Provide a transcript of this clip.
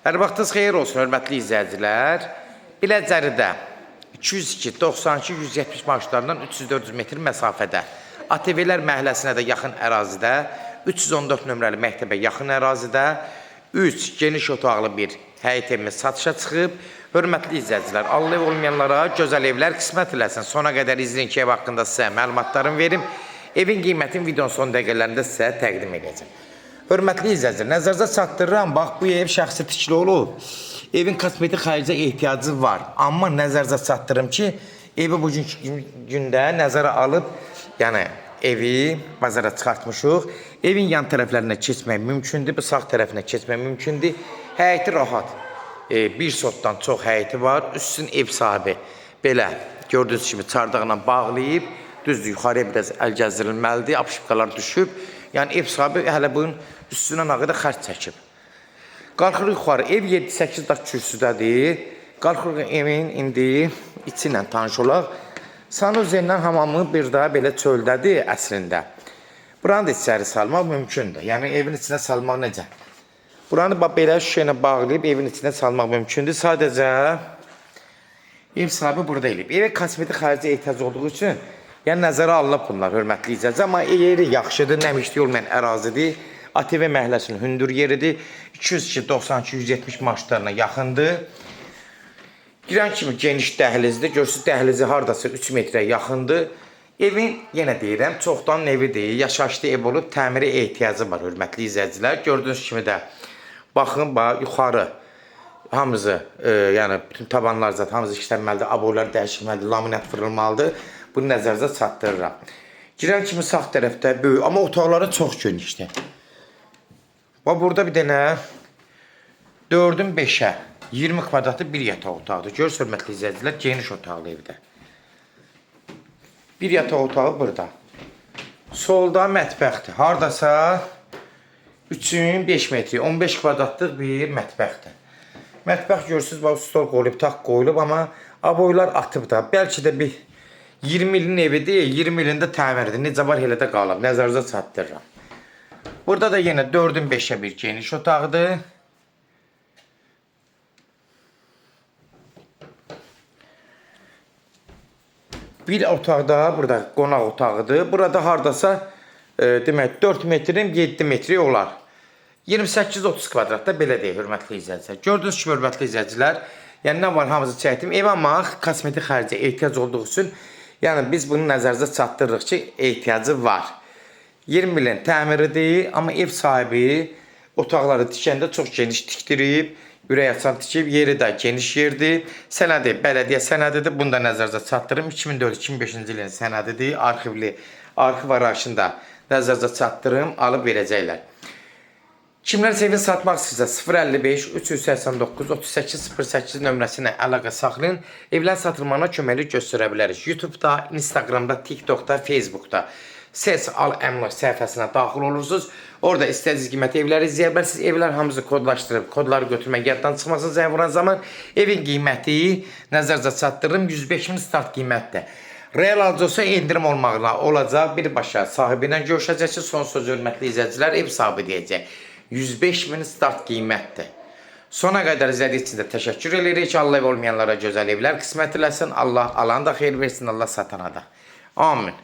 Hər vaxtınız xeyir olsun, hörmətli izləyicilər. Biləcəridə 202-92-170 marşlarından 300-400 metr məsafədə, ATV-lər məhəlləsinə də yaxın ərazidə, 314 nömrəli məktəbə yaxın ərazidə 3 geniş otaqlı bir həyət evimiz satışa çıxıb. Hörmətli izləyicilər, Allah olmayanlara gözəl evlər qismət eləsin. Sona qədər izləyin ki, ev haqqında sizə məlumatlarımı verim. Evin qiymətini videonun son dəqiqələrində sizə təqdim edəcəm. Hörmətli izləyicilər, nəzərinizə çatdırıram. Bax, bu ev şəxsi tikili olub. Evin kosmetik xərcə ehtiyacı var. Amma nəzərinizə çatdırım ki, evi bugünkü gündə nəzərə alıb, yəni evi bazara çıxartmışıq. Evin yan tərəflərinə keçmək mümkündür, bu sağ tərəfinə keçmək mümkündür. Həyəti rahat. Bir sotdan çox həyəti var. Üstün ev sahibi belə gördüyünüz kimi çardaqla bağlayıb. Düzdür, yuxarıya biraz əl gəzdirilməlidir. Apışıqlar düşüb. Yəni ev sahibi hələ bunun üstünə nağıda xərc çəkib. Qalxırıq yuxarı. Ev 7-8 daş kürsüdədir. Qalxırıq evin indi içi ilə tanış olaq. Sanuzellə hamamı bir daha belə çöldədir əslində. Buranı da içəri salmaq mümkündür. Yəni evin içinə salmaq necə? Buranı belə şüşə ilə bağlayıb evin içinə salmaq mümkündür. Sadəcə ev sahibi burada eləyib. Evə kosmetik xərci ehtiyac olduğu üçün yəni nəzərə alınıb bunlar, hörmətli izləyicilər. Amma yeri yaxşıdır, nəmişlik olmayan ərazidir. ATV məhəlləsinin hündür yeridir. 202-92-170 marşlarına yaxındır. Girən kimi geniş dəhlizdir. Görsünüz dəhlizi hardasa 3 metrə yaxındır. Evin, yenə deyirəm, çoxdan evidir. Yaşayışlı ev olub, təmiri ehtiyacı var, hörmətli izləyicilər. Gördüyünüz kimi də, baxın, yuxarı hamısı, yəni bütün tabanlar zaten hamısı işlənməlidir. Aboylar dəyişilməlidir, laminat vurulmalıdır. Bunu nəzərinizə çatdırıram. Girən kimi sağ tərəfdə böyük, amma otaqları çox genişdir. Bax, burada bir dənə 4-ün 5-ə 20 kvadratlı bir yataq otaqdır. Görürsünüz, hörmətli izləyicilər, geniş otaqlı evdə. Bir yataq otağı burada. Solda mətbəxdir. Hardasa 3-ün 5 metri, 15 kvadratlıq bir mətbəxdir. Mətbəx görürsünüz, bax, stol qoyulub, taq qoyulub, amma aboylar atıb da. Bəlkə də bir 20 ilin evidir, 20 ilində təmirdir. Necə var, elə də qalıb. Nəzərinizə çatdırıram. Burada da yenə 4-ün 5-ə bir geniş otaqdır. Bir otaqda, burada qonaq otağıdır. Burada hardasa, demək, 4 metrin 7 metri olar. 28-30 kvadratda belə deyil, hörmətli izləyicilər. Gördüyünüz kimi, hörmətli izləyicilər, yəni nə var, hamısı çəkdim. Ev amma kosmetik xərcə ehtiyac olduğu üçün, yəni biz bunu nəzərinizə çatdırırıq ki, ehtiyacı var. 20 ilin təmiridir, amma ev sahibi otaqları tikəndə çox geniş tikdirib, ürək açan tikib, yeri də geniş yerdir. Sənədi, bələdiyyə sənədidir, bunu da nəzərinizə çatdırım. 2004-2005-ci ilin sənədidir, arxivli, arxiv arayışında nəzərinizə çatdırım, alıb verəcəklər. Kimlər evini satmaq istəyirsə 055-389-3808 nömrəsinə əlaqə saxlayın. Evlər satılmağına köməklik göstərə bilərik. YouTube'da, Instagram'da, TikTok'da, Facebook'da Ses Al Əmlak səhifəsinə daxil olursunuz. Orada istədiyiniz qiyməti evləri izləyə bilərsiniz. Evlər hamısı kodlaşdırıb, kodları götürmək yaddan çıxmasın. Zəng vuran zaman evin qiyməti nəzərinizə çatdırırım 105.000 start qiymətdir. Real alıcısı endirim olmaqla olacaq. Birbaşa sahibi ilə görüşəcək ki, son söz hörmətli izləyicilər ev sahibi deyəcək. 105.000 start qiymətdir. Sona qədər izlədiyiniz üçün də təşəkkür edirik ki, Allah olmayanlara gözəl evlər qismət eləsin. Allah alan da xeyir versin, Allah satana da. Amin.